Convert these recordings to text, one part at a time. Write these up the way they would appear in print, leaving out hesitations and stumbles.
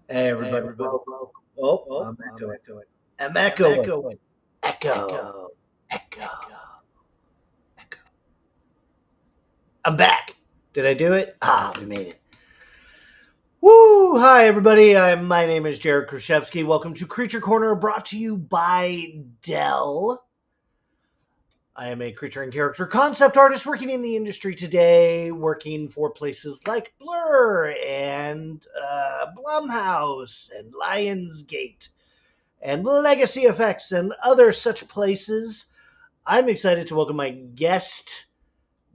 Hey, everybody. Oh, I'm echoing. I'm echoing. Echo. Echo. Echo. I'm back. Did I do it? We made it. Woo! Hi, everybody. My name is Jared Krichevsky. Welcome to Creature Corner, brought to you by Dell. I am a creature and character concept artist working in the industry today, working for places like Blur and Blumhouse and Lionsgate and Legacy Effects and other such places. I'm excited to welcome my guest,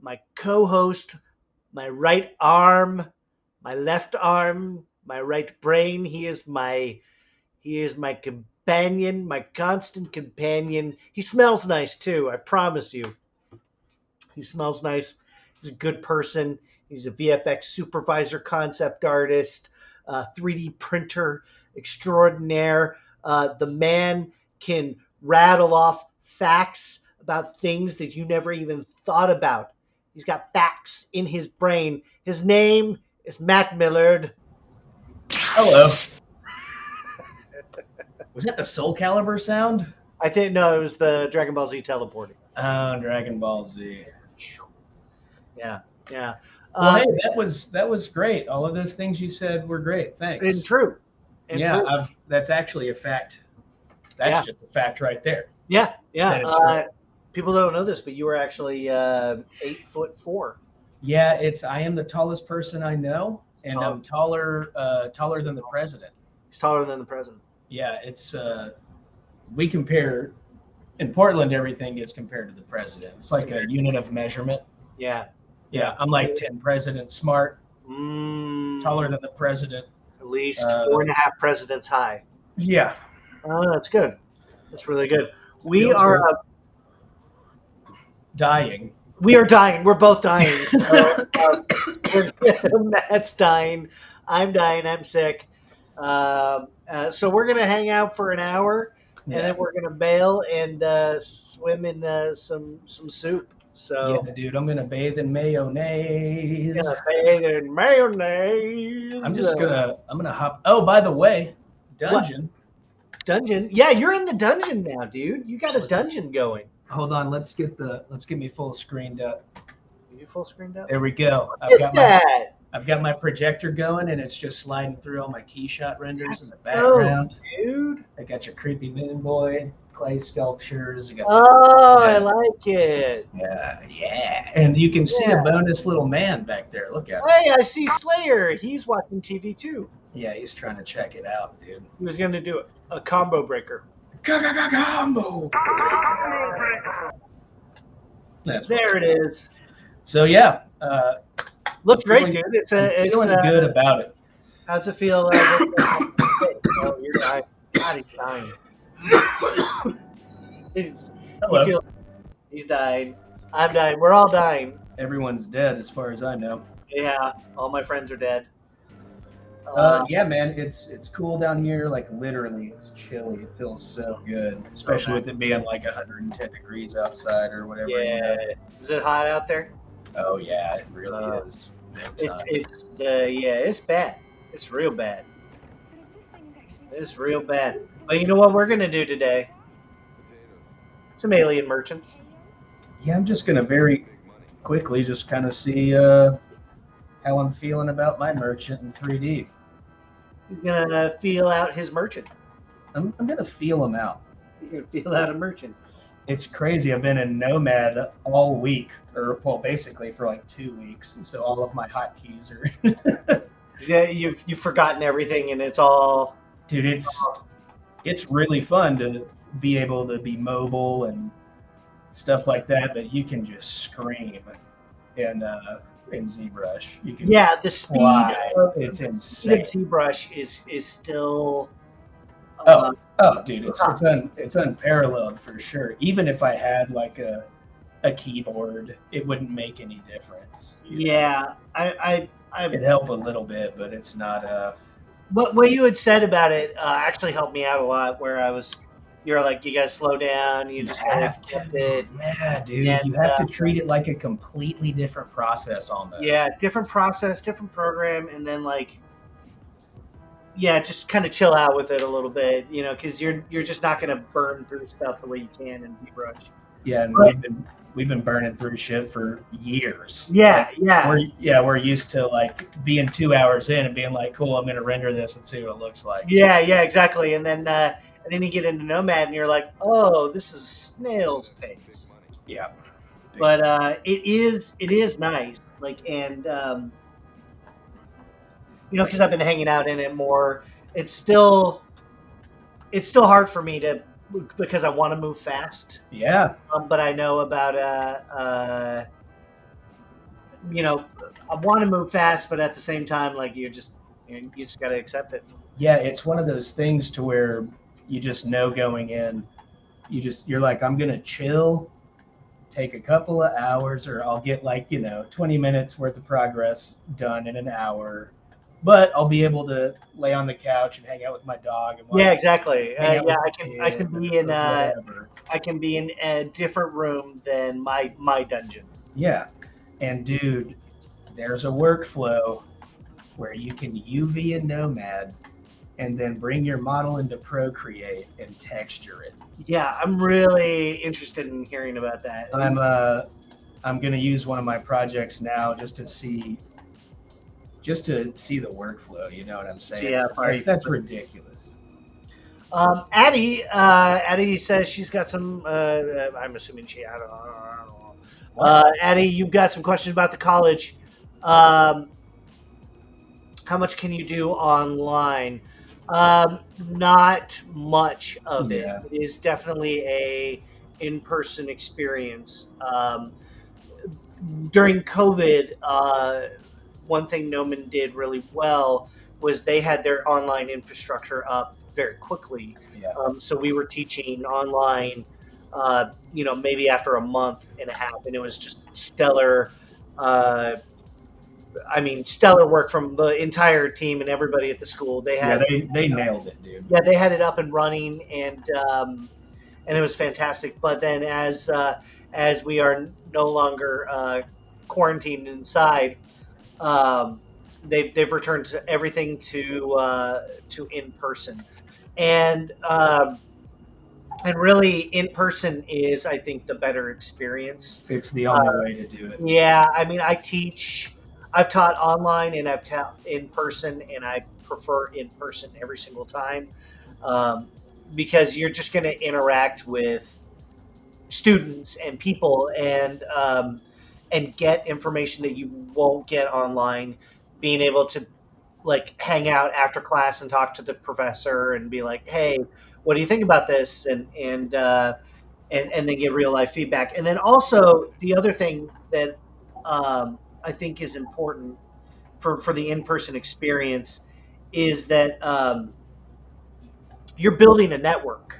my co-host, my right arm, my left arm, my right brain. He is my companion, my constant companion. He smells nice too, I promise you. He smells nice. He's a good person. He's a VFX supervisor, concept artist, 3D printer extraordinaire. The man can rattle off facts about things that you never even thought about. He's got facts in his brain. His name is Matt Millard. Hello. Was that the Soul Calibur sound? I didn't know it was the Dragon Ball Z teleporting. Oh, Dragon Ball Z. Yeah. Well, hey, that was great. All of those things you said were great. Thanks. And true. That's actually a fact. That's just a fact right there. Yeah. People don't know this, but you were actually 8'4". Yeah, I am the tallest person I know, and I'm taller than the president. He's taller than the president. Yeah, it's we compare in Portland. Everything gets compared to the president. It's like a unit of measurement. Yeah. I'm like 10 presidents smart, taller than the president. At least 4.5 presidents high. Yeah. Oh, that's good. That's really good. We are dying. We are dying. We're both dying. Matt's dying. I'm dying. I'm sick. So we're going to hang out for an hour, and then we're going to bail and swim in some soup. So yeah, dude, I'm going to bathe in mayonnaise. I'm going to hop. Oh, by the way, dungeon. What? Dungeon? Yeah, you're in the dungeon now, dude. You got a dungeon going. Hold on, let's get me full screened up. Are you full screened up? There we go. I've got my projector going, and it's just sliding through all my Keyshot renders in the background. Dude. I got your creepy moon boy, clay sculptures. I like it. Yeah. And you can see a bonus little man back there. Look at him. Hey, I see Slayer. He's watching TV too. Yeah, he's trying to check it out, dude. He was going to do a combo breaker. Combo. There it is. So yeah, looks great, dude. It's feeling good about it. How's it feel? Oh, you're dying. God, he's dying. He's dying. I'm dying. We're all dying. Everyone's dead, as far as I know. Yeah, all my friends are dead. Yeah, man, it's cool down here. Like literally, it's chilly. It feels so good, especially with it being like 110 degrees outside or whatever. Yeah. Is it hot out there? Oh yeah, it really is. It's bad. It's real bad. It's real bad. But you know what we're gonna do today? Some alien merchants. Yeah, I'm just gonna very quickly just kind of see how I'm feeling about my merchant in 3D. He's gonna feel out his merchant. I'm gonna feel him out. You're gonna feel out a merchant. It's crazy. I've been in Nomad all week, or well, basically for like 2 weeks, and so all of my hotkeys are. Yeah, you've forgotten everything, and it's all. Dude, it's really fun to be able to be mobile and stuff like that, but you can just scream in ZBrush. You can the speed. It's insane. ZBrush is still. Dude, it's unparalleled for sure. Even if I had like a keyboard, it wouldn't make any difference. Yeah, it'd help a little bit, but it's not. What you had said about it actually helped me out a lot. Where you're like, you gotta slow down. You just gotta keep it. Yeah, dude, and you have to treat it like a completely different process almost. Yeah, different process, different program, and then like just kind of chill out with it a little bit, because you're just not going to burn through stuff the way you can in ZBrush. Yeah, and But, we've been burning through shit for years. yeah, We're used to like being 2 hours in and being like, cool, I'm gonna render this and see what it looks like. yeah, exactly. And then you get into Nomad and you're like, oh, this is snail's pace. Yeah. But it is nice, like, and because I've been hanging out in it more. It's still hard for me because I want to move fast. Yeah. But I know about I want to move fast, but at the same time, like you just got to accept it. Yeah, it's one of those things to where you just know going in, you're like, I'm gonna chill, take a couple of hours, or I'll get 20 minutes worth of progress done in an hour. But I'll be able to lay on the couch and hang out with my dog. And yeah, exactly. I can be in a different room than my dungeon. Yeah, and dude, there's a workflow where you can UV a Nomad and then bring your model into Procreate and texture it. Yeah, I'm really interested in hearing about that. I'm gonna use one of my projects now just to see the workflow. You know what I'm saying? Yeah, that's ridiculous. Addie says she's got some. I'm assuming I don't know. Addie, you've got some questions about the college. How much can you do online? Not much of it. It is definitely a in-person experience. During COVID, one thing Gnomon did really well was they had their online infrastructure up very quickly. Yeah. So we were teaching online, maybe after a month and a half, and it was just stellar. Stellar work from the entire team and everybody at the school. They nailed it, dude. Yeah, they had it up and running, and it was fantastic. But then as we are no longer quarantined inside, they've returned to everything to in person, and really in person is, I think, the better experience. It's the only way to do it. Yeah, I've taught online and I've taught in person, and I prefer in person every single time, because you're just going to interact with students and people and get information that you won't get online. Being able to hang out after class and talk to the professor and be like, hey, what do you think about this? And then get real life feedback. And then also the other thing that I think is important for the in-person experience is that you're building a network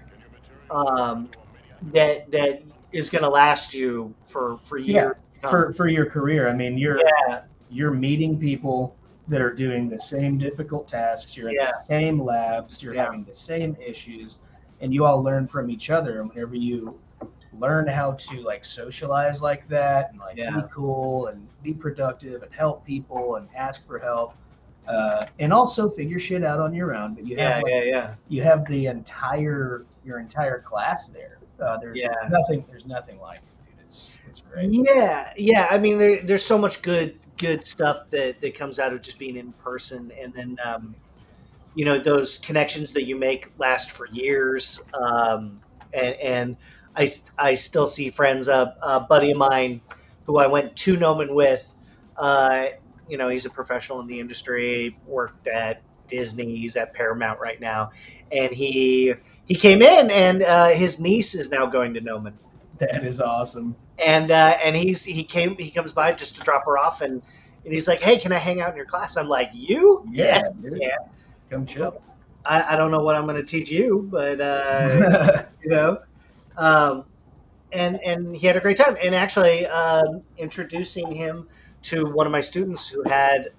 that is going to last you for years. For your career. I mean, you're meeting people that are doing the same difficult tasks. You're in the same labs. You're having the same issues, and you all learn from each other. And whenever you learn how to socialize like that and be cool and be productive and help people and ask for help, and also figure shit out on your own. But you have you have your entire class there. There's nothing like it, dude. It's great. Yeah. I mean, there's so much good stuff that comes out of just being in person, and then those connections that you make last for years. And I still see friends. A buddy of mine who I went to Gnomon with, he's a professional in the industry, worked at Disney, he's at Paramount right now, and he came in, and his niece is now going to Gnomon. That is awesome. And he comes by just to drop her off, and he's like, hey, can I hang out in your class? I'm like, you? Yeah, dude. Yeah. Come chill. I don't know what I'm going to teach you, but and he had a great time. And actually, introducing him to one of my students who had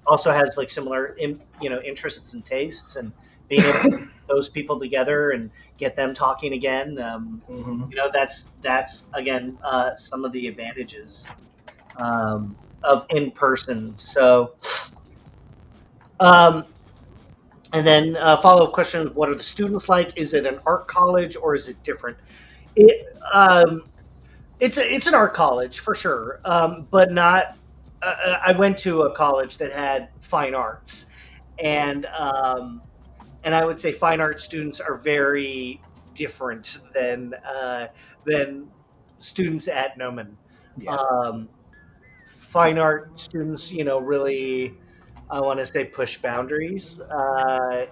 also has similar interests and tastes, and being able to put those people together and get them talking again. That's again some of the advantages of in person. So. And then follow-up question: what are the students like? Is it an art college or is it different? It it's an art college for sure, but not. I went to a college that had fine arts, and I would say fine art students are very different than students at Gnomon. Yeah. Um, Fine art students, really, I want to say push boundaries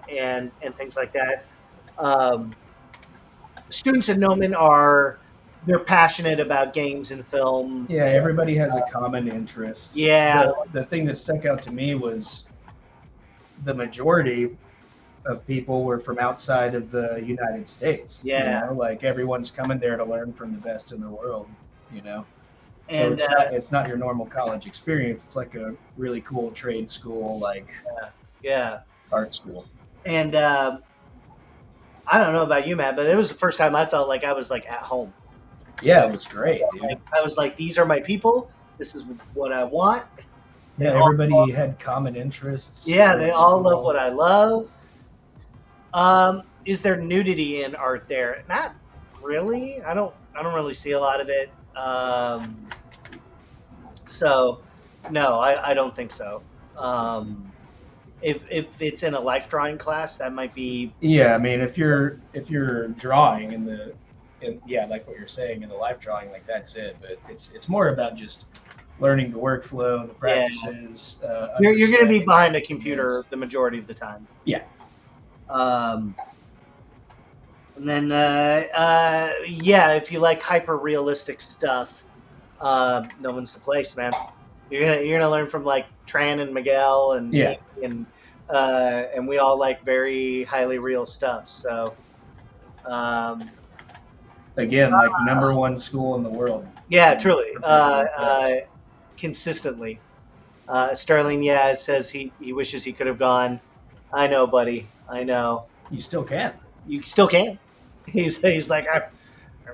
and things like that. Um, Students at Gnomon they're passionate about games and film. Yeah, everybody has a common interest. Yeah, The thing that stuck out to me was the majority of people were from outside of the United States. Yeah. Like everyone's coming there to learn from the best in the world. You know, so and it's not your normal college experience. It's like a really cool trade school, like yeah, art school. and I don't know about you, Matt, but it was the first time I felt like I was like at home. Yeah, it was great, dude. Like, I was like, these are my people. This is what I want. Yeah, everybody had common interests. Yeah, they all love what I love. Is there nudity in art there? Not really. I don't really see a lot of it. So no, I don't think so. If it's in a life drawing class, that might be. Yeah, I mean, if you're drawing yeah, like what you're saying in the life drawing, like that's it. But it's more about just learning the workflow, the practices. Yeah. You're going to be behind a computer the majority of the time. Yeah. And then yeah, if you like hyper realistic stuff, no one's the place, man. You're gonna learn from like Tran and Miguel and yeah, and we all like very highly real stuff. So again, like #1 school in the world. Yeah, truly. Consistently. Sterling, yeah, says he wishes he could have gone. I know, buddy. I know. You still can. You still can. He's like, I'm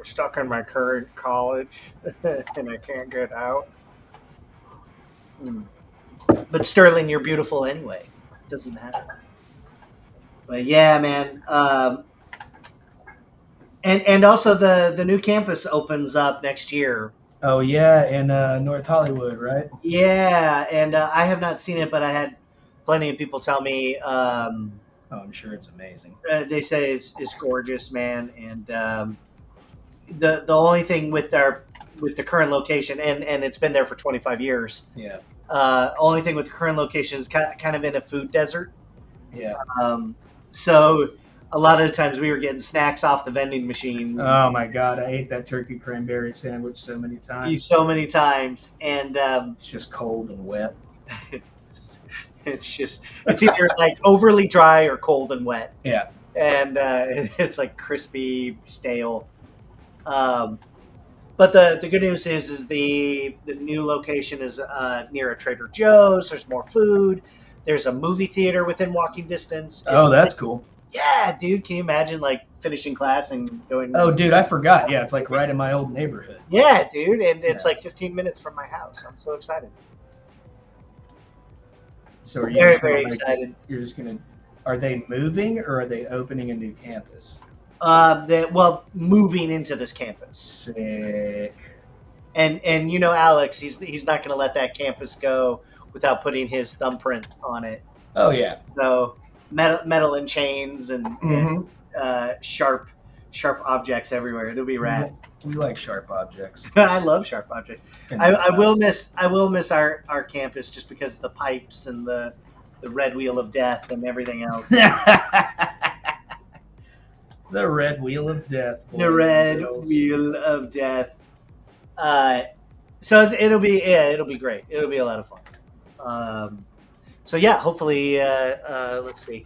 stuck in my current college and I can't get out. But Sterling, you're beautiful anyway. It doesn't matter. But yeah, man. And also the new campus opens up next year. Oh yeah, in North Hollywood, right? Yeah, and I have not seen it, but I had plenty of people tell me. Oh, I'm sure it's amazing. They say it's gorgeous, man. And the only thing with the current location, and it's been there for 25 years. Yeah. Only thing with the current location is kind of in a food desert. Yeah. So a lot of the times we were getting snacks off the vending machines. Oh my God, I ate that turkey cranberry sandwich so many times. So many times, and it's just cold and wet. It's either like overly dry or cold and wet. Yeah. And it's like crispy, stale. But the good news is the new location is near a Trader Joe's. There's more food. There's a movie theater within walking distance. Oh, that's cool. Yeah, dude. Can you imagine like finishing class and going? Oh, dude, I forgot. Yeah, it's like right in my old neighborhood. Yeah, dude, and it's like 15 minutes from my house. I'm so excited. So are you very excited? You're just gonna. Are they moving or are they opening a new campus? Moving into this campus. Sick. And Alex, he's not going to let that campus go without putting his thumbprint on it. Oh yeah. So metal and chains and sharp objects everywhere. It'll be rad. We like sharp objects. I love sharp objects. I will miss our campus just because of the pipes and the red wheel of death and everything else. The red wheel of death. The red wheel of death. So it'll be great. It'll be a lot of fun. So yeah, hopefully, let's see.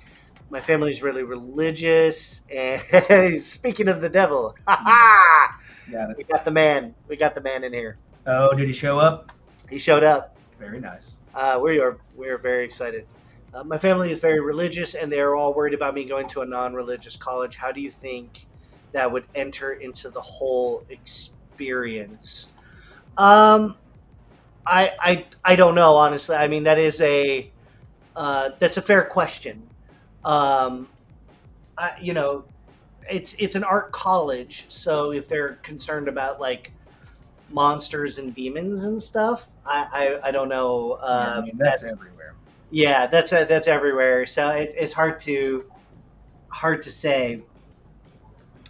My family's really religious, and speaking of the devil, we got the man. We got the man in here. Oh, did he show up? He showed up. Very nice. We are very excited. My family is very religious, and they're all worried about me going to a non-religious college. How do you think that would enter into the whole experience? I don't know, honestly. I mean, that's a fair question. Um, you know, it's an art college, so if they're concerned about like monsters and demons and stuff, I don't know. Yeah, I mean that's everywhere. Yeah, that's everywhere. So it's hard to say.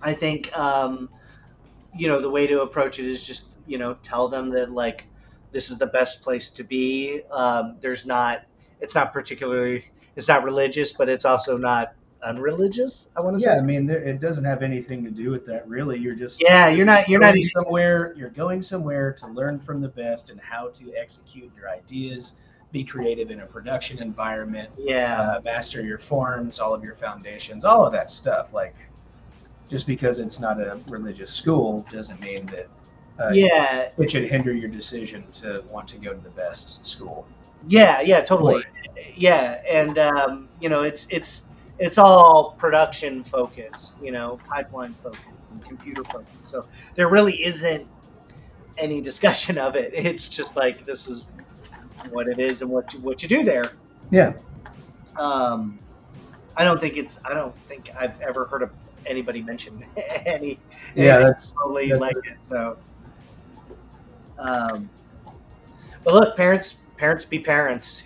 I think the way to approach it is just tell them that like this is the best place to be. There's not it's not particularly it's not religious, but it's also not unreligious. I want to Yeah, say. I mean it doesn't have anything to do with that really. Yeah, you're not going even. somewhere. You're going somewhere to learn from the best and how to execute your ideas. Be creative in a production environment. Yeah. Master your forms, all of your foundations, all of that stuff. Like just because it's not a religious school doesn't mean that Yeah. it should hinder your decision to want to go to the best school. Yeah, totally. Yeah, and it's all production focused, pipeline focused and computer focused. So there really isn't any discussion of it. It's just like this is what it is and what you do there. Yeah. I don't think I've ever heard of anybody mention anything That's like it. So, but look, parents be parents.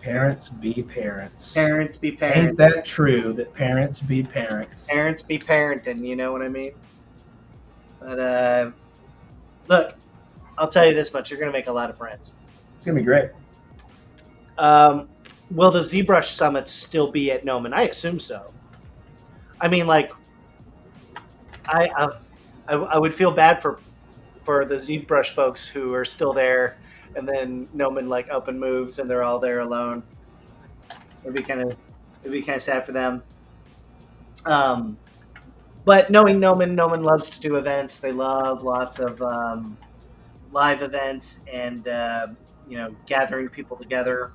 Parents be parents. Parents be parents. Ain't that true that parents be parents? Parents be parenting, you know what I mean? But look, I'll tell you this much: you're gonna make a lot of friends. It's gonna be great. Will the ZBrush summits still be at Gnomon? I assume so. I mean, like, I would feel bad for the ZBrush folks who are still there, and then Gnomon like up and moves, and they're all there alone. It'd be kind of sad for them. But knowing Gnomon loves to do events. They love lots of live events and gathering people together.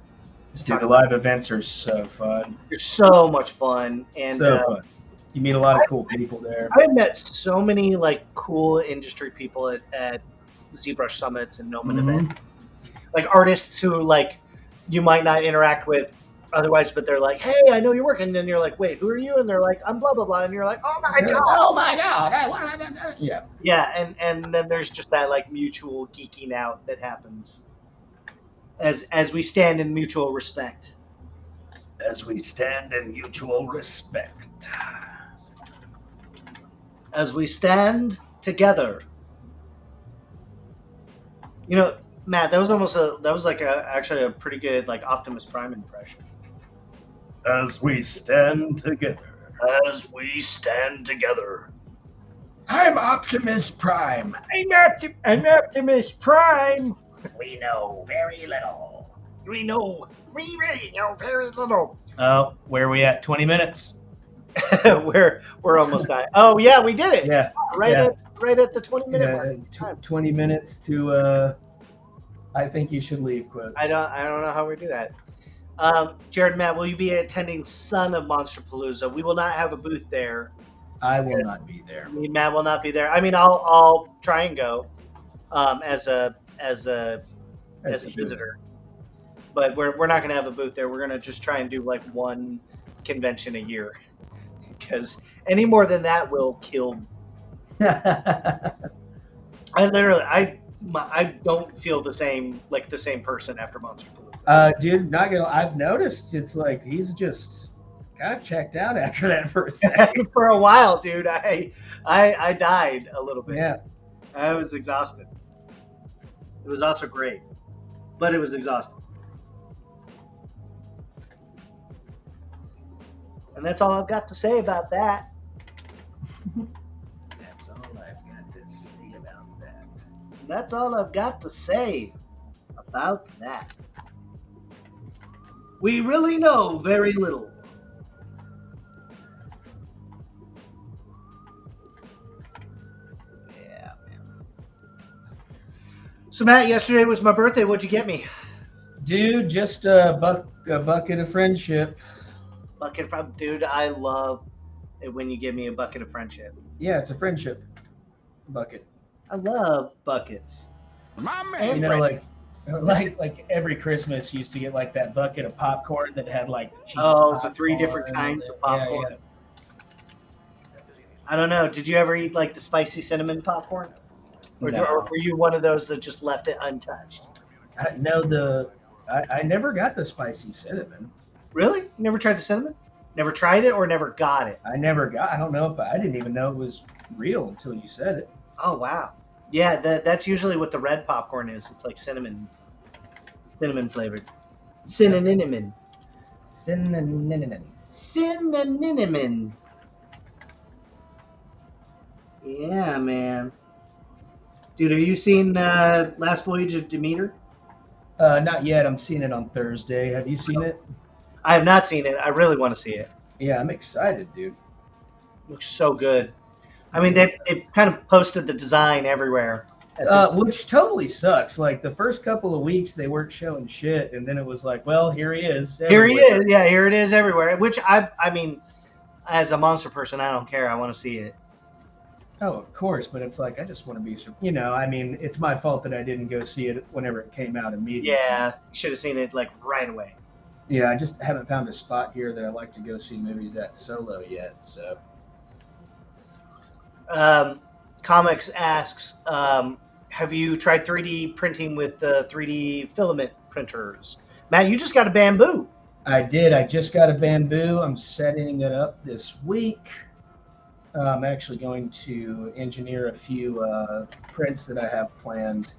Dude, the live events are so fun. They're so much fun, and so fun. You meet a lot of cool people there. I've met so many like cool industry people at ZBrush summits and Gnomon events, like artists who like you might not interact with otherwise, but they're like, "Hey, I know you're working," and then you're like, "Wait, who are you?" And they're like, "I'm blah blah blah," and you're like, "Oh my god, oh my god, yeah, yeah," and then there's just that like mutual geeking out that happens as we stand in mutual respect. As we stand in mutual respect. As we stand together. Matt, that was actually a pretty good like Optimus Prime impression. As we stand together. As we stand together. I'm Optimus Prime. I'm Optimus Prime. We know very little. We really know very little. Oh, where are we at? 20 minutes. we're almost done. Oh yeah, we did it. Yeah. Right at the 20-minute mark. 20 minutes to I think you should leave quotes. I don't know how we do that. Jared and Matt, will you be attending Son of Monsterpalooza? We will not have a booth there. I will not be there. Matt will not be there. I mean, I'll try and go as a visitor, but we're not going to have a booth there. We're going to just try and do like one convention a year, because any more than that will kill me. I don't feel the same person after Monsterpalooza. Dude, not gonna. I've noticed it's like he's just kind of checked out after that for a second. For a while, dude, I died a little bit. Yeah, I was exhausted. It was also great, but it was exhausting. And that's all I've got to say about that. That's all I've got to say about that. That's all I've got to say about that. We really know very little. Yeah, man. So Matt, yesterday was my birthday. What'd you get me? Dude, just a bucket of friendship. Bucket from dude, I love it when you give me a bucket of friendship. Yeah, it's a friendship bucket. I love buckets. My man. Like every Christmas used to get like that bucket of popcorn that had like the cheese Oh, the popcorn 3 different and kinds of popcorn. yeah. I don't know. Did you ever eat like the spicy cinnamon popcorn? Or No, were you one of those that just left it untouched? I never got the spicy cinnamon. Really? You never tried the cinnamon? Never tried it or never got it? I never got. I don't know if I didn't even know it was real until you said it. Oh, wow. Yeah, that's usually what the red popcorn is. It's like cinnamon flavored. Cinnamon. Cinnamon. Yeah, man. Dude, have you seen Last Voyage of Demeter? Not yet. I'm seeing it on Thursday. Have you seen it? I have not seen it. I really want to see it. Yeah, I'm excited, dude. Looks so good. I mean, they kind of posted the design everywhere. Which totally sucks. Like the first couple of weeks, they weren't showing shit, and then it was like, well, here he is. Here he is. Yeah, here it is everywhere. Which I mean, as a monster person, I don't care. I want to see it. Oh, of course, but it's like I just want to be, I mean, it's my fault that I didn't go see it whenever it came out immediately. Yeah, should have seen it like right away. Yeah, I just haven't found a spot here that I like to go see movies at solo yet. So, Comics asks, have you tried 3D printing with the 3D filament printers? Matt, you just got a bamboo. I did. I just got a bamboo. I'm setting it up this week. I'm actually going to engineer a few prints that I have planned,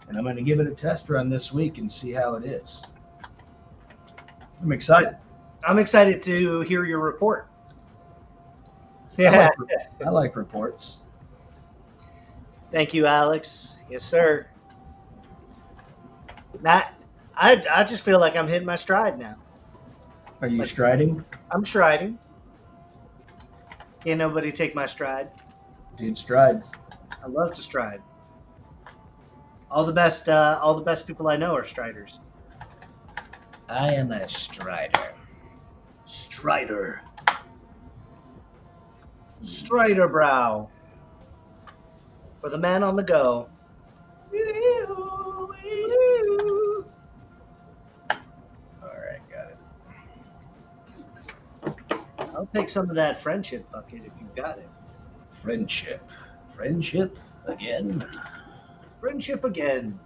and I'm going to give it a test run this week and see how it is. I'm excited. I'm excited to hear your report. Yeah. I like reports. Thank you, Alex. Yes, sir. Matt, I just feel like I'm hitting my stride now. Are you striding? I'm striding. Can't nobody take my stride. Dude strides. I love to stride. All the best people I know are striders. I am a strider. Strider. Strider brow. For the man on the go. Alright, got it. I'll take some of that friendship bucket if you've got it. Friendship. Friendship again. Friendship again.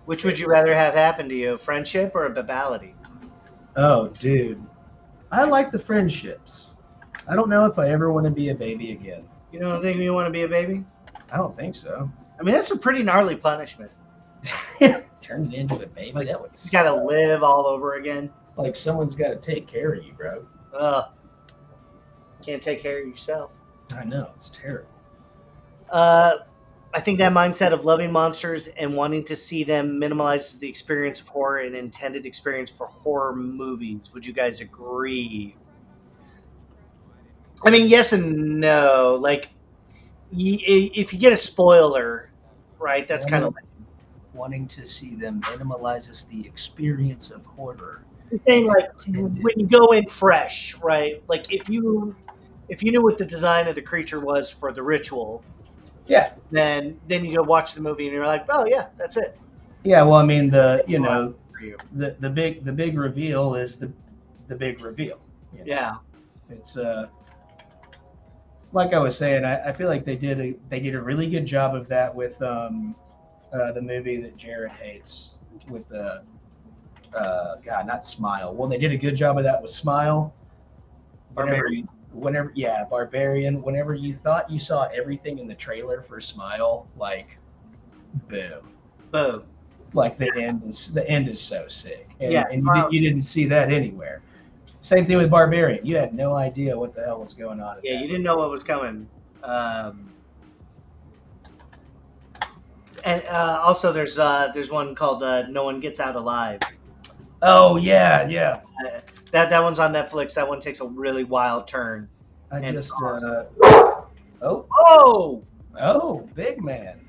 Which would you rather have happen to you, friendship or a babality? Oh, dude. I like the friendships. I don't know if I ever want to be a baby again. You don't think you want to be a baby? I don't think so. I mean, that's a pretty gnarly punishment. Turn it into a baby? Like, that would you got to live all over again. Like someone's got to take care of you, bro. Can't take care of yourself. I know. It's terrible. I think that mindset of loving monsters and wanting to see them minimalizes the experience of horror and intended experience for horror movies. Would you guys agree? I mean, yes and no. Like, if you get a spoiler, right, that's kind of like wanting to see them minimalizes the experience of horror. I'm saying, like, when you go in fresh, right? Like, if you knew what the design of the creature was for the ritual, yeah, then you go watch the movie and you're like, oh yeah, that's it. Yeah, well, I mean, the big reveal is the big reveal. You know? Yeah, it's like I was saying, I feel like they did a really good job of that with the movie that Jared hates with the not Smile. Well, they did a good job of that with Smile. Barbarian. Barbarian. Whenever you thought you saw everything in the trailer for Smile, like, boom. Like the end is so sick, and you didn't see that anywhere. Same thing with Barbarian. You had no idea what the hell was going on. Yeah, you didn't know what was coming. And also, there's one called No One Gets Out Alive. Oh yeah. That one's on Netflix. That one takes a really wild turn. Oh, big man.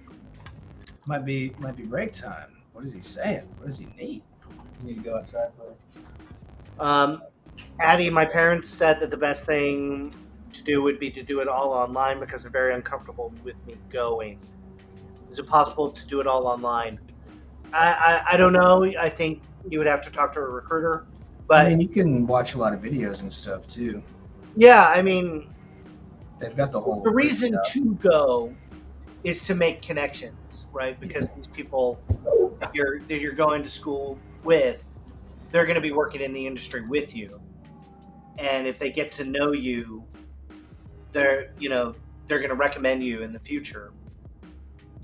Might be break time. What is he saying? What does he need? You need to go outside, buddy. Addie, my parents said that the best thing to do would be to do it all online because they're very uncomfortable with me going. Is it possible to do it all online? I don't know. I think you would have to talk to a recruiter. But I mean, you can watch a lot of videos and stuff too. yeah, I mean, They've got the whole the list reason out. to go is to make connections, right? Because these people that you're going to school with, they're going to be working in the industry with you, and if they get to know you, they're they're going to recommend you in the future.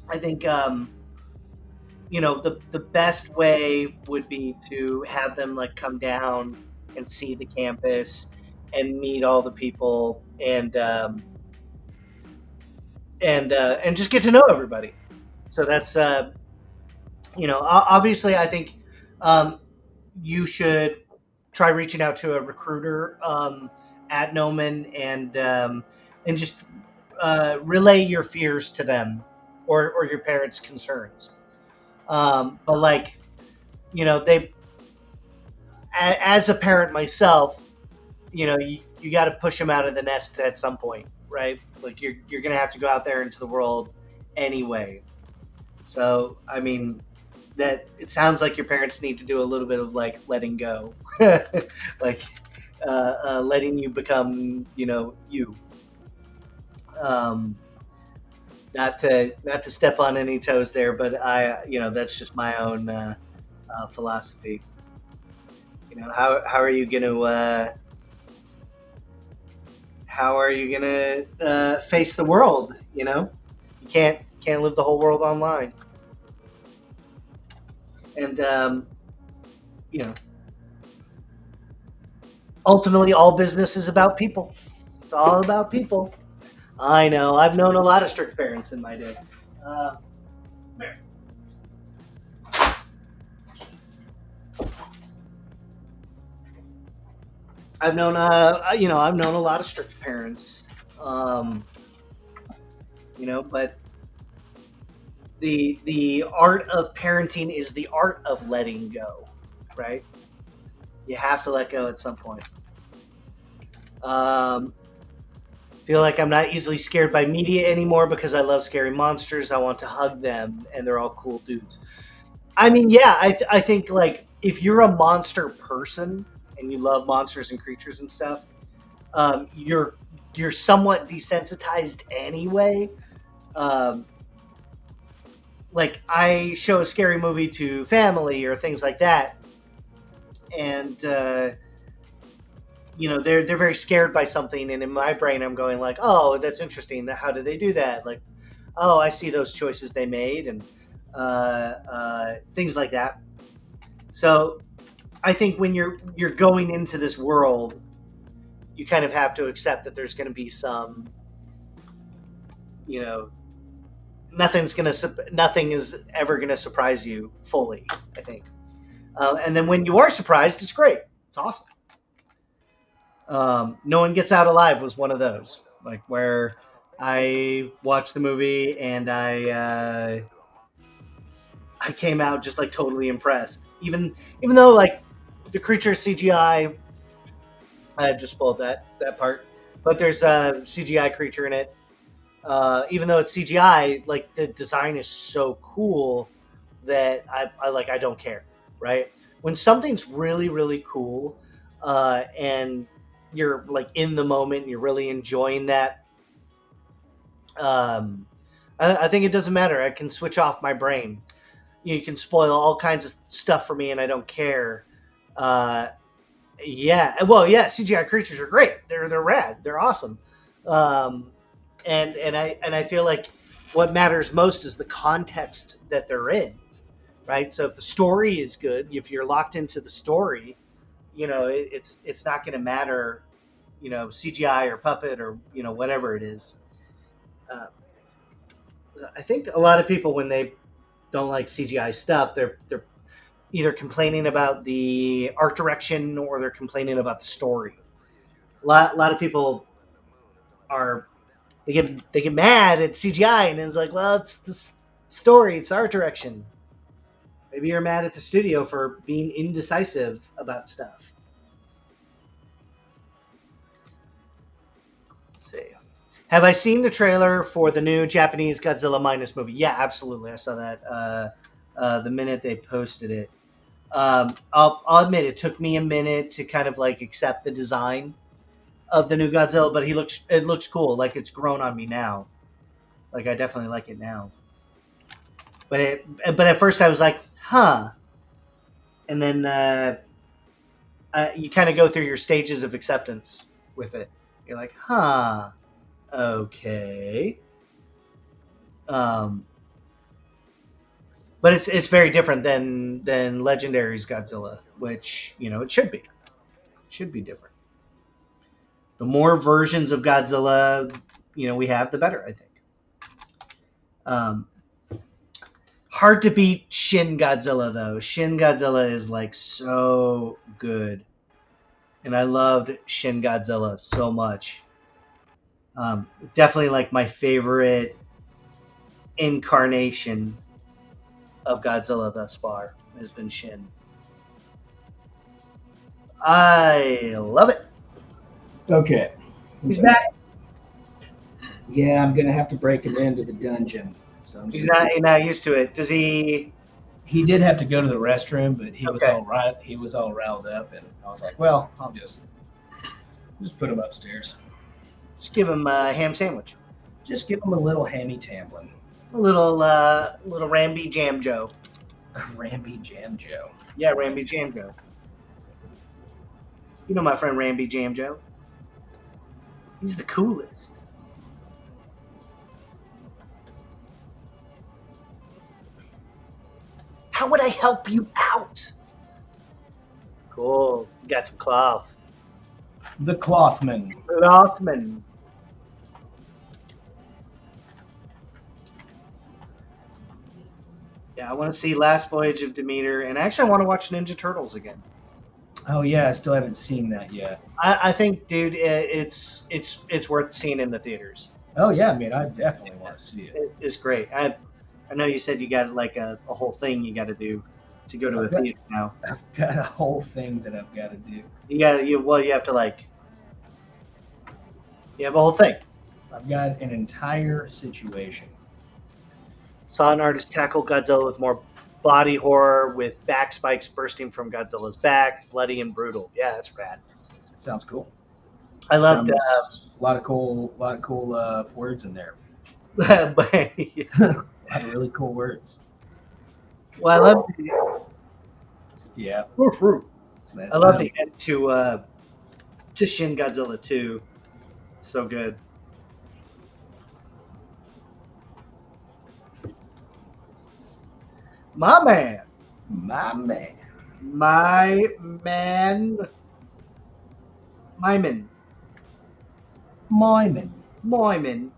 I think the best way would be to have them like come down and see the campus and meet all the people and just get to know everybody. So that's obviously I think you should try reaching out to a recruiter at Gnomon and just relay your fears to them or your parents' concerns. But like they as a parent myself, you got to push them out of the nest at some point, right? Like you're gonna have to go out there into the world anyway. So I mean, that it sounds like your parents need to do a little bit of like letting go, like letting you become, you. Um, not to step on any toes there, but that's just my own philosophy. How are you gonna face the world? You can't live the whole world online, and ultimately, all business is about people. It's all about people. I know. I've known a lot of strict parents in my day. Uh, I've known, I've known a lot of strict parents. Um, but the art of parenting is the art of letting go, right? You have to let go at some point. Feel like I'm not easily scared by media anymore because I love scary monsters. I want to hug them, and they're all cool dudes. I mean, yeah, I think like if you're a monster person and you love monsters and creatures and stuff, you're somewhat desensitized anyway. Um, like I show a scary movie to family or things like that, and they're very scared by something, and in my brain I'm going like, oh, that's interesting. How did they do that? Like, oh, I see those choices they made, and things like that. So I think when you're going into this world, you kind of have to accept that there's going to be some, nothing is ever going to surprise you fully. I think, and then when you are surprised, it's great. It's awesome. No One Gets Out Alive was one of those, like where I watched the movie and I came out just like totally impressed. Even though like the creature CGI, I just spoiled that part, but there's a CGI creature in it. Even though it's CGI, like the design is so cool that I don't care, right? When something's really really cool, and you're like in the moment, and you're really enjoying that. Um, I think it doesn't matter. I can switch off my brain. You can spoil all kinds of stuff for me, and I don't care. Uh, yeah, well, yeah, CGI creatures are great. They're rad. They're awesome. Um, and I feel like what matters most is the context that they're in, right? So if the story is good, if you're locked into the story, it's not going to matter, CGI or puppet or whatever it is. Uh, I think a lot of people when they don't like CGI stuff, they're either complaining about the art direction or they're complaining about the story. A lot of people are they get mad at CGI and it's like, well, it's the story, it's art direction. Maybe you're mad at the studio for being indecisive about stuff. Have I seen the trailer for the new Japanese Godzilla minus movie? Yeah, absolutely. I saw that the minute they posted it. I'll admit it took me a minute to kind of like accept the design of the new Godzilla, but it looks cool. Like it's grown on me now. Like I definitely like it now. But at first I was like, huh. And then you kind of go through your stages of acceptance with it. You're like, huh, okay. But it's very different than Legendary's Godzilla, which it should be. It should be different. The more versions of Godzilla we have, the better, I think. Hard to beat Shin Godzilla though. Shin Godzilla is like so good, and I loved Shin Godzilla so much. Definitely like my favorite incarnation of Godzilla thus far has been Shin. I love it. Okay. He's back. Yeah, I'm gonna have to break him into the dungeon. So He's not used to it. Does he? He did have to go to the restroom, but he was Okay. all right. He was all riled up, and I was like, "Well, I'll just put him upstairs. Just give him a ham sandwich. Just give him a little hammy tamblin, A little Ramby Jam Joe. Ramby Jam Joe. Yeah, Ramby Jam Joe. You know my friend Ramby Jam Joe. He's the coolest. How would I help you out? Cool. You got some cloth. The Clothman. Clothman. Yeah, I want to see Last Voyage of Demeter, and actually I want to watch Ninja Turtles again. Oh yeah, I still haven't seen that yet. I think, dude, it's worth seeing in the theaters. Oh yeah, I mean, I definitely want to see it. It's great. I know you said you got like a whole thing you got to do to go to a theater now. I've got a whole thing that I've got to do. You have to you have a whole thing. I've got an entire situation. Saw an artist tackle Godzilla with more body horror, with back spikes bursting from Godzilla's back, bloody and brutal. Yeah, that's rad. Sounds cool. I loved a lot of cool words in there. but, A lot of really cool words. well, I love Yeah. I love the end to Shin Godzilla 2. So good. My man. My man. My man. Myman. Moyman. Moyman.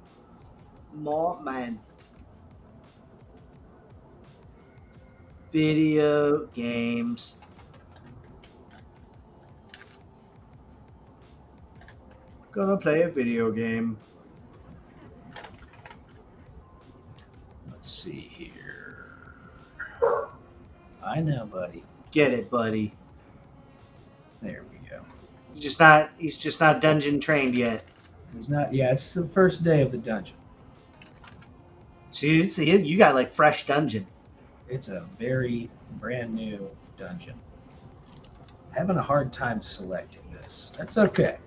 More man. Video games. Gonna play a video game. Let's see here. I know, buddy. Get it, buddy. There we go. He's just not dungeon trained yet. He's not. Yeah, it's the first day of the dungeon. So you got like fresh dungeon. It's a very brand new dungeon. Having a hard time selecting this. That's okay.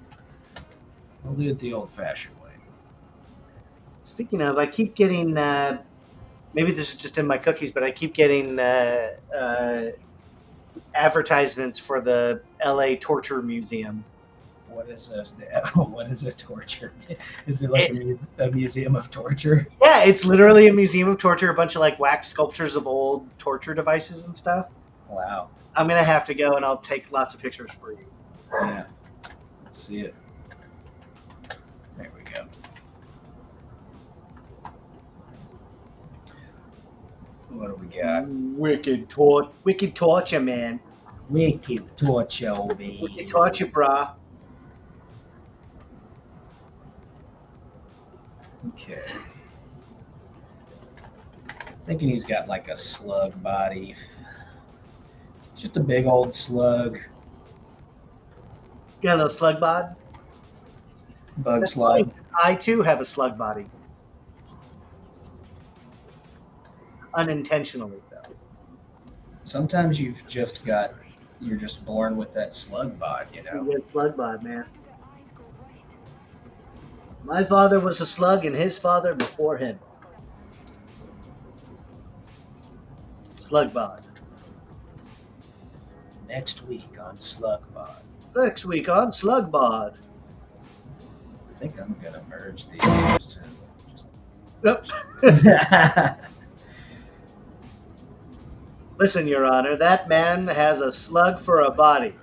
We'll do it the old-fashioned way. Speaking of, I keep getting. Maybe this is just in my cookies, but I keep getting advertisements for the LA Torture Museum. What is a torture? Is it like a museum of torture? Yeah, it's literally a museum of torture. A bunch of like wax sculptures of old torture devices and stuff. Wow. I'm gonna have to go, and I'll take lots of pictures for you. Yeah. Let's see it. There we go. What do we got? Wicked torture, man. Wicked torture, baby. Wicked torture, brah. Okay. Thinking he's got like a slug body. Just a big old slug. Got a little slug bod. Bug slug. I too have a slug body. Unintentionally, though. Sometimes you're just born with that slug bod, you know. You get slug bod, man. My father was a slug, and his father before him. Slug bod. Next week on slug bod. Next week on slug bod. I think I'm gonna merge these just Yep. to. Listen, Your Honor, that man has a slug for a body.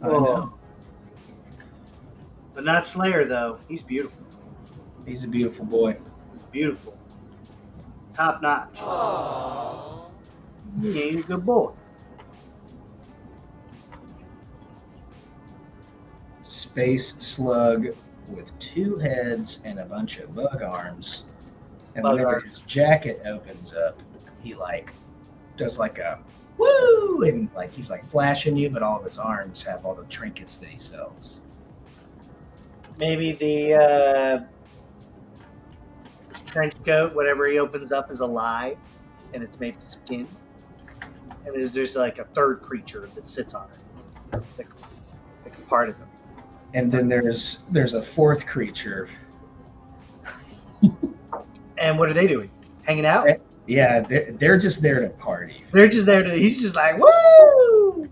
I know. But not Slayer, though. He's beautiful. He's a beautiful boy. Beautiful. Top notch. Aww. Yeah, he's a good boy. Space slug with 2 heads and a bunch of bug arms. And Bug whenever arms. his jacket opens up, he like does like a woo, and like he's like flashing you, but all of his arms have all the trinkets that he sells. Maybe the trench coat, whatever he opens up, is alive, and it's made of skin. And there's like a third creature that sits on it. It's like a part of him. And then there's a 4th creature. And what are they doing? Hanging out? Yeah, they're just there to party. They're just there to. He's just like, woo!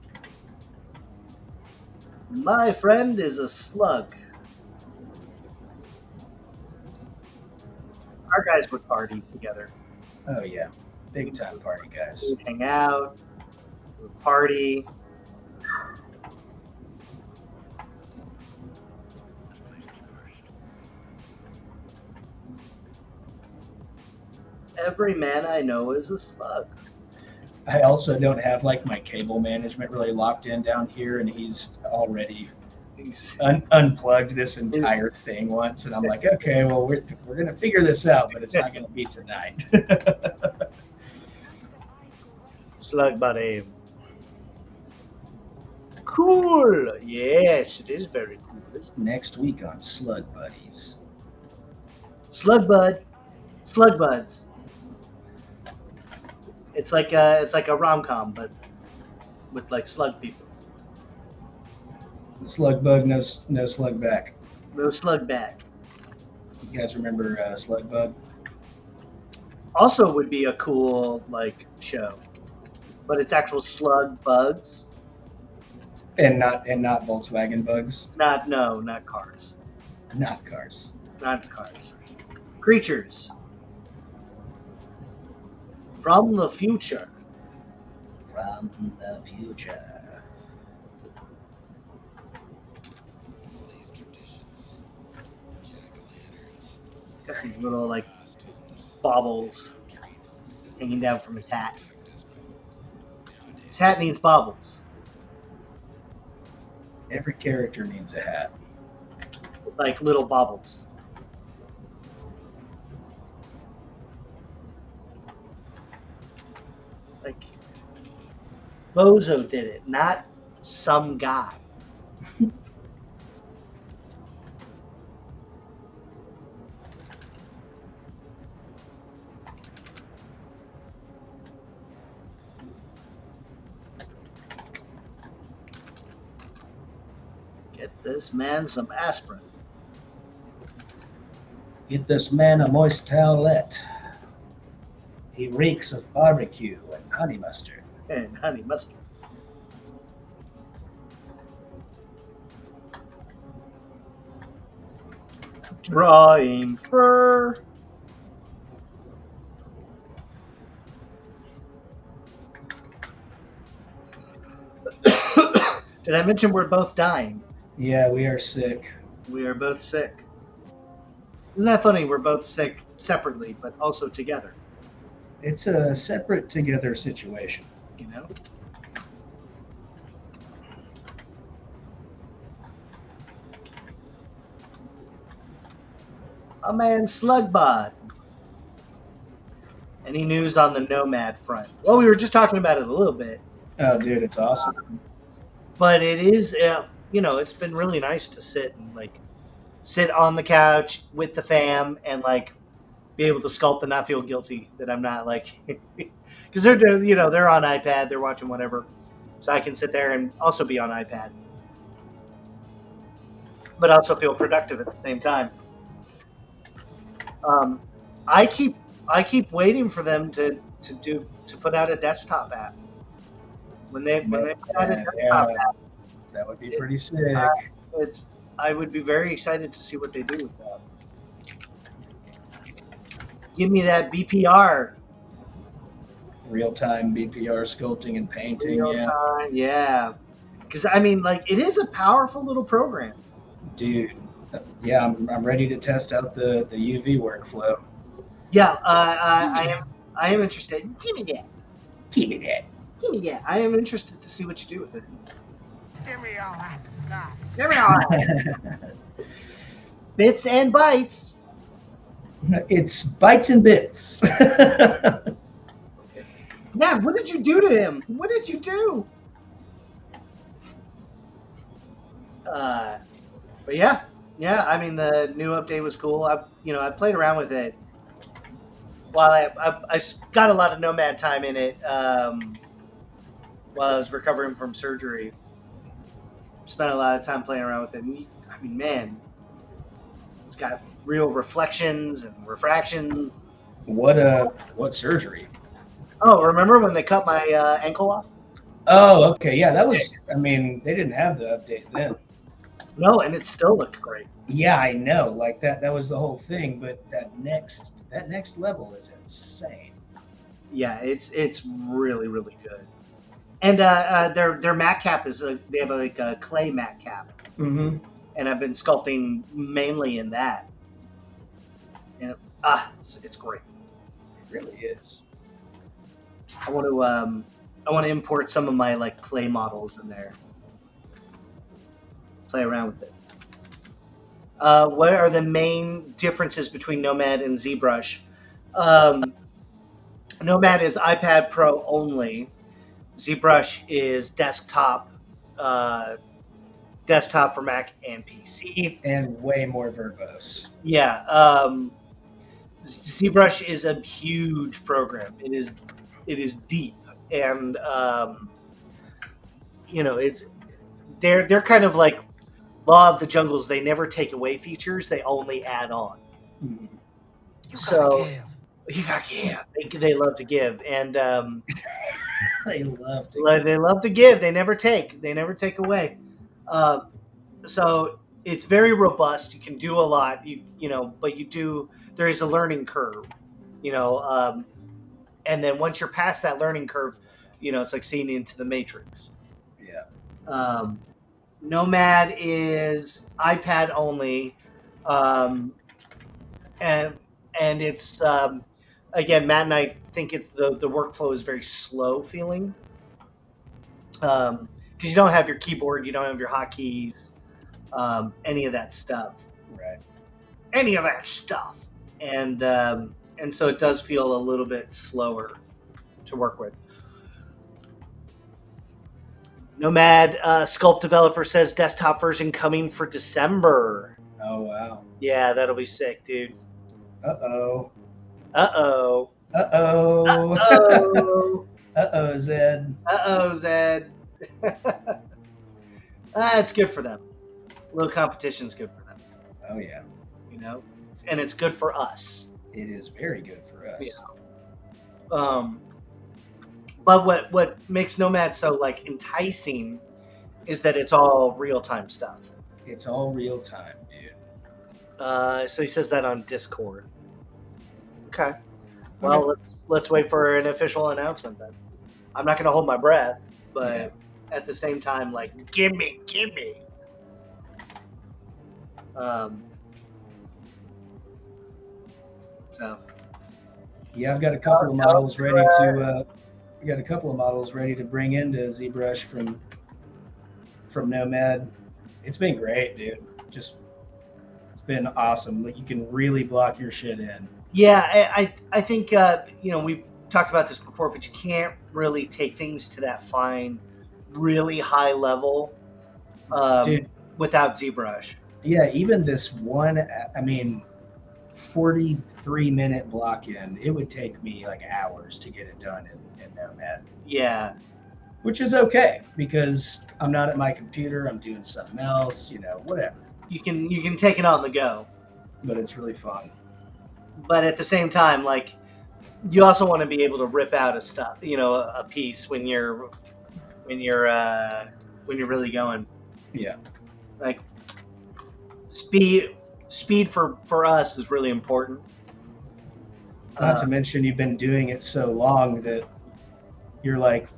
My friend is a slug. Our guys would party together. Oh yeah, big time party guys. We'd hang out, we'd party. Every man I know is a slug. I also don't have like my cable management really locked in down here, and he's already unplugged this entire thing once, and I'm like, okay, well we're gonna figure this out, but it's not gonna be tonight. Slug buddy. Cool. Yes, it is very cool. Next week on Slug Buddies. Slug bud. Slug buds. It's like a rom-com, but with like slug people. Slug bug, no slug back. No slug back. You guys remember Slug Bug? Also would be a cool like show, but it's actual slug bugs. And not Volkswagen bugs. Not cars. Not cars. Not cars. Creatures from the future. From the future. He's got these little like baubles hanging down from his hat. His hat needs baubles. Every character needs a hat. Like little baubles. Like Bozo did it, not some guy. Get this man some aspirin. Get this man a moist towelette. He reeks of barbecue and honey mustard. And honey mustard. Drawing fur. Did I mention we're both dying? Yeah, we are sick. We are both sick. Isn't that funny? We're both sick separately, but also together. It's a separate together situation. You know? A man Slugbot. And Any news on the Nomad front? Well, we were just talking about it a little bit. Oh, dude, it's awesome. But it is, it's been really nice to sit on the couch with the fam and be able to sculpt and not feel guilty that I'm not because they're they're on iPad, they're watching whatever, so I can sit there and also be on iPad, but also feel productive at the same time. I keep waiting for them to put out a desktop app. When they put out a desktop app, that would be pretty sick. I would be very excited to see what they do with that. Give me that BPR. Real-time BPR sculpting and painting. Yeah. Because it is a powerful little program. Dude, yeah, I'm ready to test out the UV workflow. Yeah, I am interested. Give me that. Give me that. Give me that. I am interested to see what you do with it. Give me all that stuff. Give me all that. Bits and bytes. It's bytes and bits. Yeah, what did you do to him? What did you do? But yeah. The new update was cool. I played around with it while I got a lot of Nomad time in it while I was recovering from surgery. Spent a lot of time playing around with it. And man, it's got real reflections and refractions. What surgery? Oh, remember when they cut my ankle off? Oh, okay. Yeah, that was. They didn't have the update then. No, and it still looked great. Yeah, I know. That was the whole thing. But that next level is insane. Yeah, it's really, really good. And their mat cap is they have a clay mat cap. Mm-hmm. And I've been sculpting mainly in that. And it's great. It really is. I want to import some of my clay models in there. Play around with it. What are the main differences between Nomad and ZBrush? Nomad is iPad Pro only. ZBrush is desktop for Mac and PC. And way more verbose. Yeah. ZBrush is a huge program. It is deep, and they're kind of like Law of the Jungles. They never take away features; they only add on. Mm-hmm. You gotta give. They love to give, and they love to give. They never take. They never take away. So it's very robust. You can do a lot. But there is a learning curve. And then once you're past that learning curve, it's like seeing into the Matrix. Yeah. Nomad is iPad only, and it's again, Matt and I think the workflow is very slow feeling, because you don't have your keyboard, you don't have your hotkeys, any of that stuff. Right. Any of that stuff, and so it does feel a little bit slower to work with. Nomad Sculpt developer says desktop version coming for December. Oh, wow. Yeah, that'll be sick, dude. Uh-oh. Uh-oh. Uh-oh. Uh-oh. Uh-oh, Zed. Uh-oh, Zed. It's good for them. A little competition's good for them. Oh, yeah. And it's good for us. It is very good for us. Yeah. But what makes Nomad so enticing is that it's all real-time stuff. It's all real-time, dude. So he says that on Discord. Okay. Well, let's wait for an official announcement then. I'm not going to hold my breath, but at the same time, give me. So. Yeah, I've got a couple of models ready to. We got a couple of models ready to bring into ZBrush from Nomad. It's been great, dude. It's been awesome. You can really block your shit in. Yeah, I think you know, we've talked about this before, but you can't really take things to that fine, really high level Dude, without ZBrush. yeah, even this one, I mean, 43-minute block in, it would take me like hours to get it done in Nomad, Yeah, which is okay because I'm not at my computer, I'm doing something else, you know, whatever. you can take it on the go, But it's really fun. but at the same time, like you also want to be able to rip out a stuff, you know, a piece when you're when you're when you're really going. Yeah. Like speed for us is really important. Not to mention you've been doing it so long that you're like,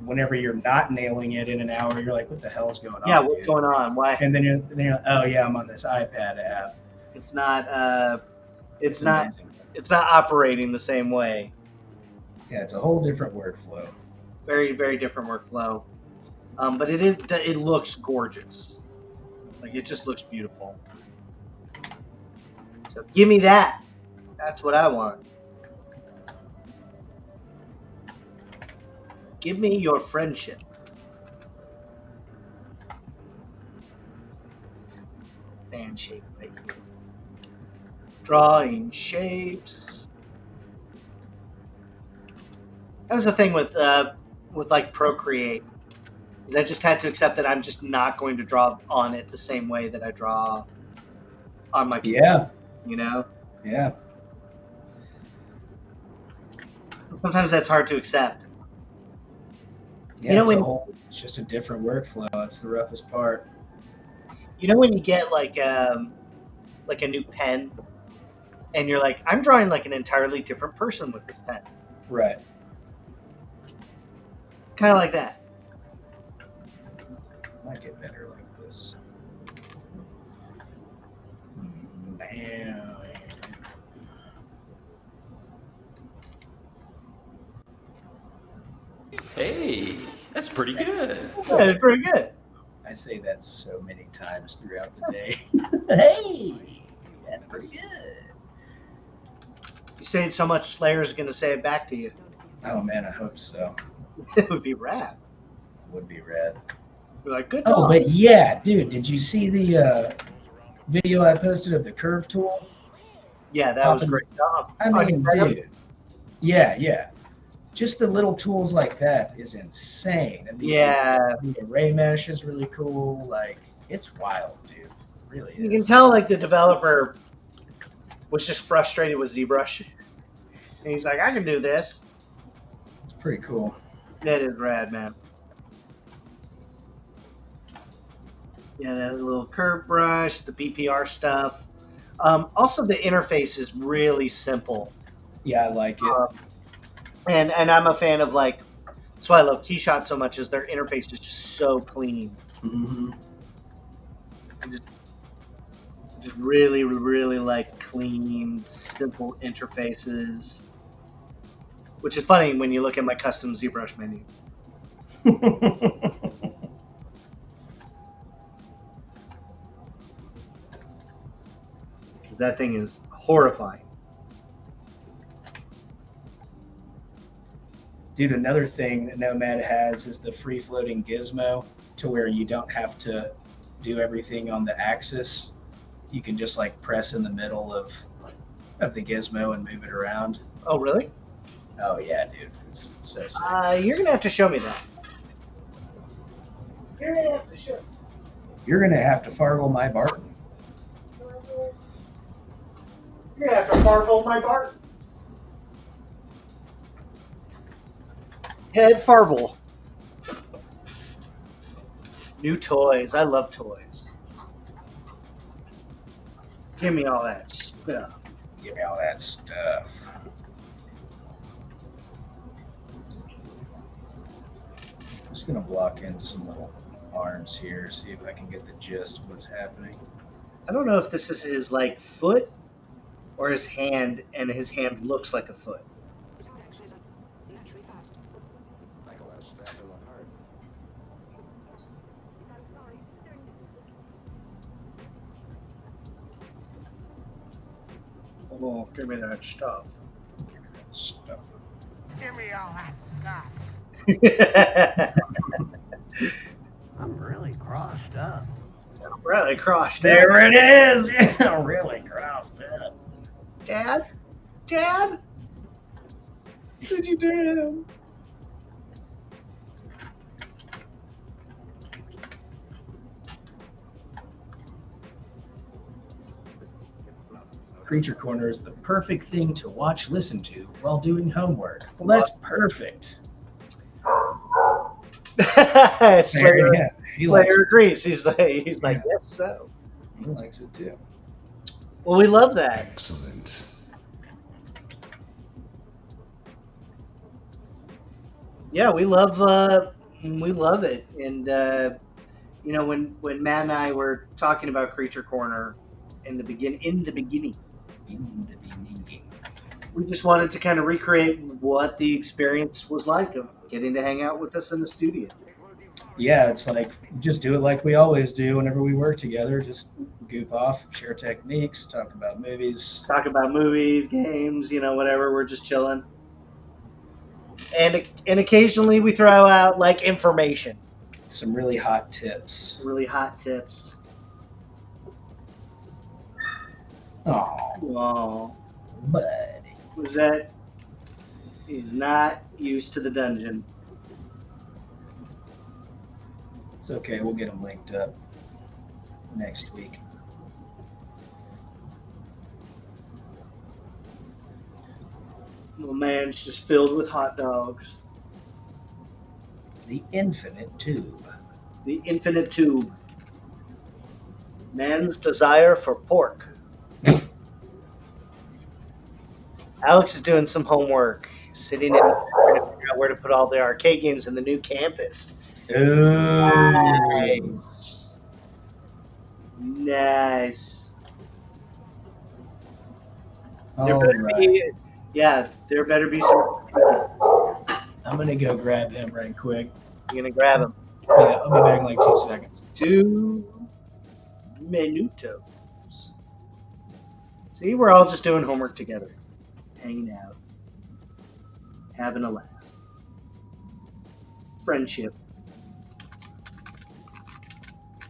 whenever you're not nailing it in an hour, you're like, what the hell's going Yeah, on? what's Dude? going on? Why? And then you're like, oh yeah, I'm on this iPad app. It's not. It's not. Amazing. It's not operating the same way. Yeah, it's a whole different workflow. Very very different workflow. But it is. It looks gorgeous. Like it just looks beautiful. So give me that. That's what I want. Give me your friendship. Fan shape right here. Drawing shapes. That was the thing with like Procreate, is I just had to accept that I'm just not going to draw on it the same way that I draw on my computer. Yeah. You know? Yeah. Sometimes that's hard to accept. Yeah, You know, it's just a different workflow. That's the roughest part. You know when you get like a new pen and you're like, I'm drawing like an entirely different person with this pen. Right. It's kind of like that. Might get better like this. Bam. Hey, that's pretty good. Yeah, it's pretty good. I say that so many times throughout the day. Hey, that's pretty good. You say it so much, Slayer's going to say it back to you. Oh man, I hope so. It would be rad. Would be rad. You're like, good Oh, job. but yeah, dude, did you see the video I posted of the curve tool? Yeah, that was a great job. I mean, dude. Yeah. Just the little tools like that is insane. And the array mesh is really cool. Like, it's wild, dude. It really is. You can tell, like, the developer was just frustrated with ZBrush. And he's like, I can do this. It's pretty cool. That is rad, man. Yeah, that little curve brush, the BPR stuff. Also, the interface is really simple. Yeah, I like it. And I'm a fan of, like, that's why I love Keyshot so much, is their interface is just so clean. Mm-hmm. Just really, really like clean, simple interfaces. Which is funny when you look at my custom ZBrush menu. Because that thing is horrifying. Dude, another thing that Nomad has is the free-floating gizmo, to where you don't have to do everything on the axis. You can just like press in the middle of the gizmo and move it around. Oh, really? Oh yeah, dude, it's so sick. You're gonna have to show me that. You're gonna have to show. You're gonna have to fargle my Barton. You're gonna have to fargle my Barton. Ted Farble. New toys. I love toys. Give me all that stuff. Give me all that stuff. I'm just gonna block in some little arms here, see if I can get the gist of what's happening. I don't know if this is his like foot or his hand, and his hand looks like a foot. Oh, give me that stuff. Give me that stuff. Give me all that stuff. I'm really crossed up. Really crossed up. There it is. Yeah, really crossed up. Dad? Dad? What did you do to him? Creature Corner is the perfect thing to watch, listen to while doing homework. Well, that's perfect. Slayer, Yeah, he likes Slayer it. agrees. He's like, Yeah. yes, so. He likes it too. Well, we love that. Excellent. Yeah, we love it. And you know, when Matt and I were talking about Creature Corner in the beginning, In the beginning. we just wanted to kind of recreate what the experience was like of getting to hang out with us in the studio. Yeah, it's like just do it like we always do whenever we work together. Just goof off, share techniques, talk about movies. Talk about movies, games, you know, whatever. We're just chilling. And occasionally we throw out like information, Some really hot tips. really hot tips. Oh, Oh, buddy. was that? He's not used to the dungeon. It's okay. We'll get them linked up next week. Well, man's just filled with hot dogs. The Infinite Tube. The infinite tube. Man's desire for pork. Alex is doing some homework, sitting in trying to figure out where to put all the arcade games in the new campus. Ooh. Nice. Nice. There All better right. be, yeah, there better be some. I'm gonna go grab him right quick. You're gonna grab him. Yeah, I'll be back in like 2 seconds. 2 minutos. See, we're all just doing homework together, hanging out, having a laugh. Friendship.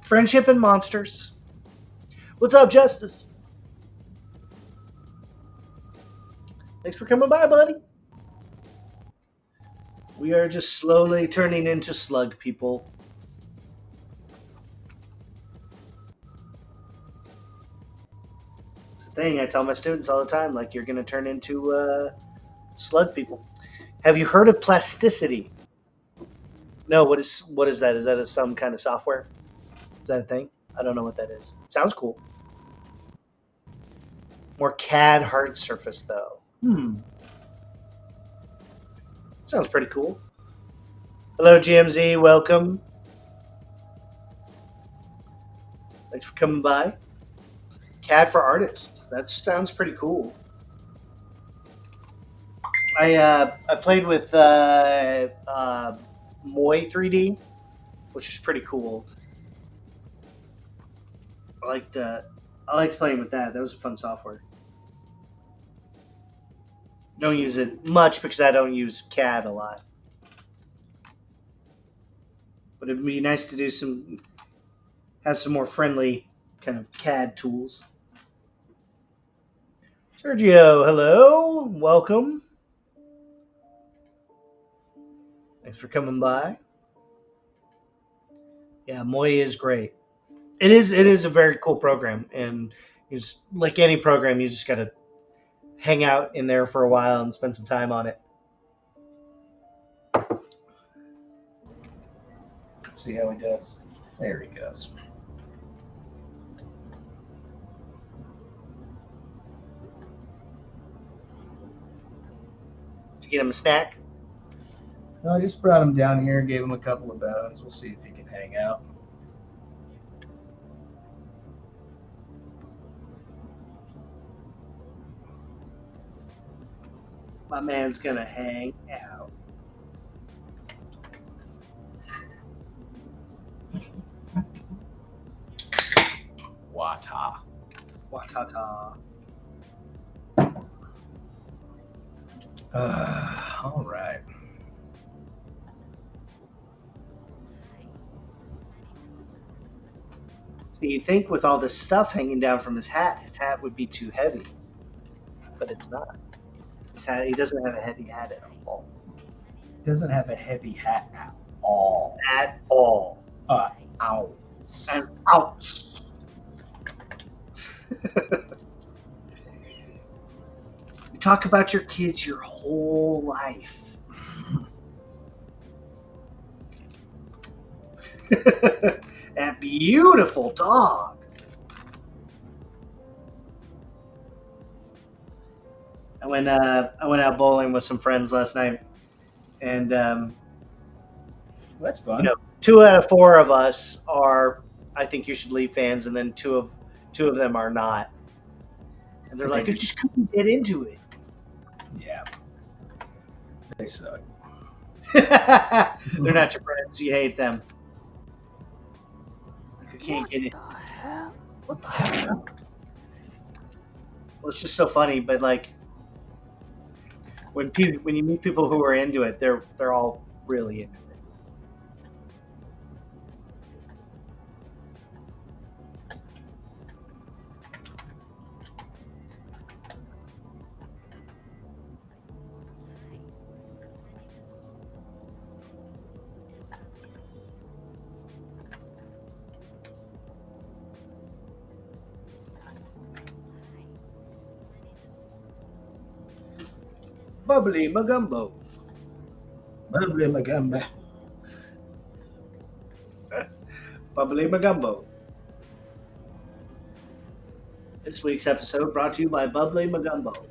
Friendship and monsters. What's up, Justice? Thanks for coming by, buddy. We are just slowly turning into slug people. It's the thing I tell my students all the time, like you're going to turn into slug people. Have you heard of plasticity? No, what is that? Is that some kind of software? Is that a thing? I don't know what that is. Sounds cool. More CAD hard surface though. Sounds pretty cool. Hello, GMZ. Welcome. Thanks for coming by. CAD for artists. That sounds pretty cool. I played with Moi 3D, which is pretty cool. I liked playing with that. That was a fun software. Don't use it much because I don't use CAD a lot. But it'd be nice to do have some more friendly kind of CAD tools. Sergio, hello, welcome. Thanks for coming by. Yeah, Moi is great. It is a very cool program, and it's like any program, you just gotta hang out in there for a while and spend some time on it. Let's see how he does. There he goes. Did you get him a snack? No, I just brought him down here, gave him a couple of bones. We'll see if he can hang out. My man's gonna hang out. Wata. Watata. All right. So you think with all this stuff hanging down from his hat would be too heavy, but it's not. His hat, he doesn't have a heavy hat at all. Doesn't have a heavy hat at all. At all. Ounce. An ounce. You talk about your kids your whole life. That beautiful dog. I went out bowling with some friends last night, and That's fun. you know, 2 out of 4 of us are I think you should leave fans, and then two of them are not. And they're like, I just couldn't get into it. Yeah. They suck. They're not your friends. You hate them. You can't get it. What the hell? Well, it's just so funny, but like when you meet people who are into it, they're all really into it. Bubbly Magumbo. Bubbly Magamba. Bubbly Magumbo. This week's episode brought to you by Bubbly Magumbo.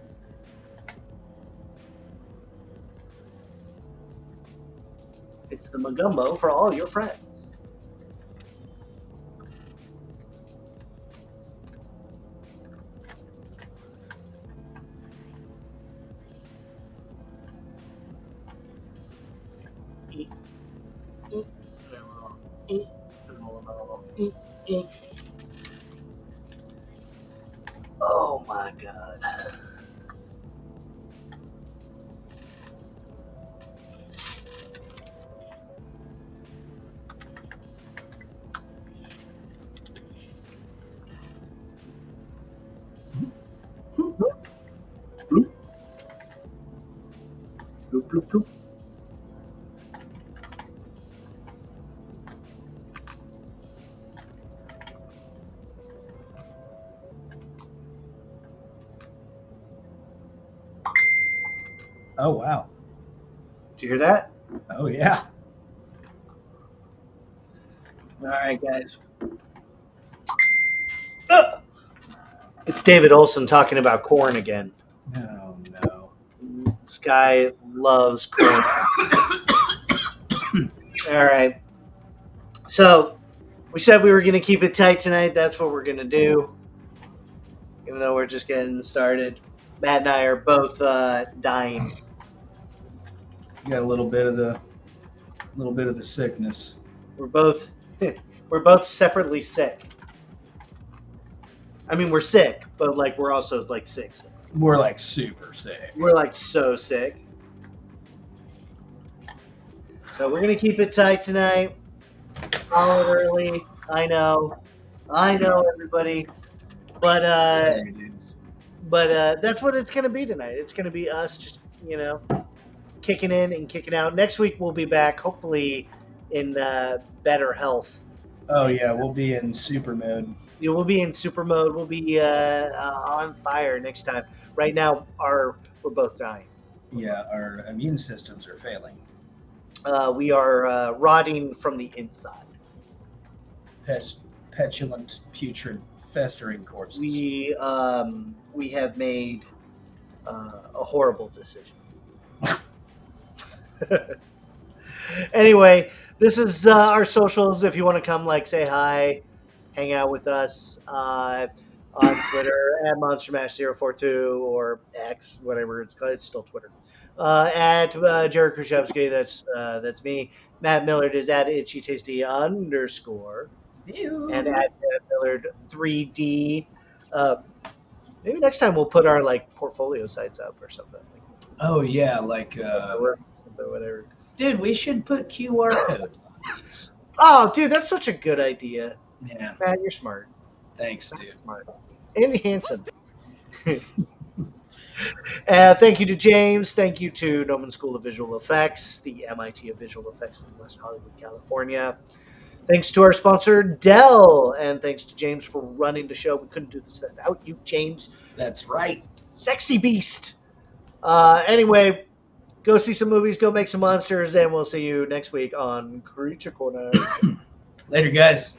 It's the Magumbo for all your friends. Oh my god. Bloop, bloop, bloop. Oh, wow. Did you hear that? Oh, yeah. All right, guys. It's David Olson talking about corn again. Oh, no. This guy loves corn. All right. So we said we were going to keep it tight tonight. That's what we're going to do. Even though we're just getting started. Matt and I are both dying. You got a little bit of the sickness. We're both separately sick. I mean, we're sick, but like we're also like sick. We're like super sick. We're like so sick. So we're gonna keep it tight tonight. Call it early. I know, everybody. But that's what it's gonna be tonight. It's gonna be us just kicking in and kicking out. Next week we'll be back, hopefully in better health. Oh yeah, we'll be in super mode. Yeah, we'll be in super mode. We'll be on fire next time. Right now, we're both dying. Yeah, our immune systems are failing. We are rotting from the inside. Petulant, putrid, festering corpses. We have made a horrible decision. Anyway, this is our socials. If you want to come, say hi, hang out with us on Twitter at MonsterMash042 or X, whatever it's called. It's still Twitter. At Jared Krichevsky, that's me. Matt Millard is at itchytasty_. Ew. And at Millard 3D. Maybe next time we'll put our portfolio sites up or something. Oh yeah, like whatever. dude, we should put QR codes on these. Oh, dude, that's such a good idea. Yeah, Man, you're smart. thanks, dude. Smart. And handsome. Thank you to James. Thank you to Gnomon School of Visual Effects, the MIT of Visual Effects in West Hollywood, California. Thanks to our sponsor, Dell. And thanks to James for running the show. We couldn't do this without you, James. That's right. Sexy beast. Anyway, go see some movies, go make some monsters, and we'll see you next week on Creature Corner. Later, guys.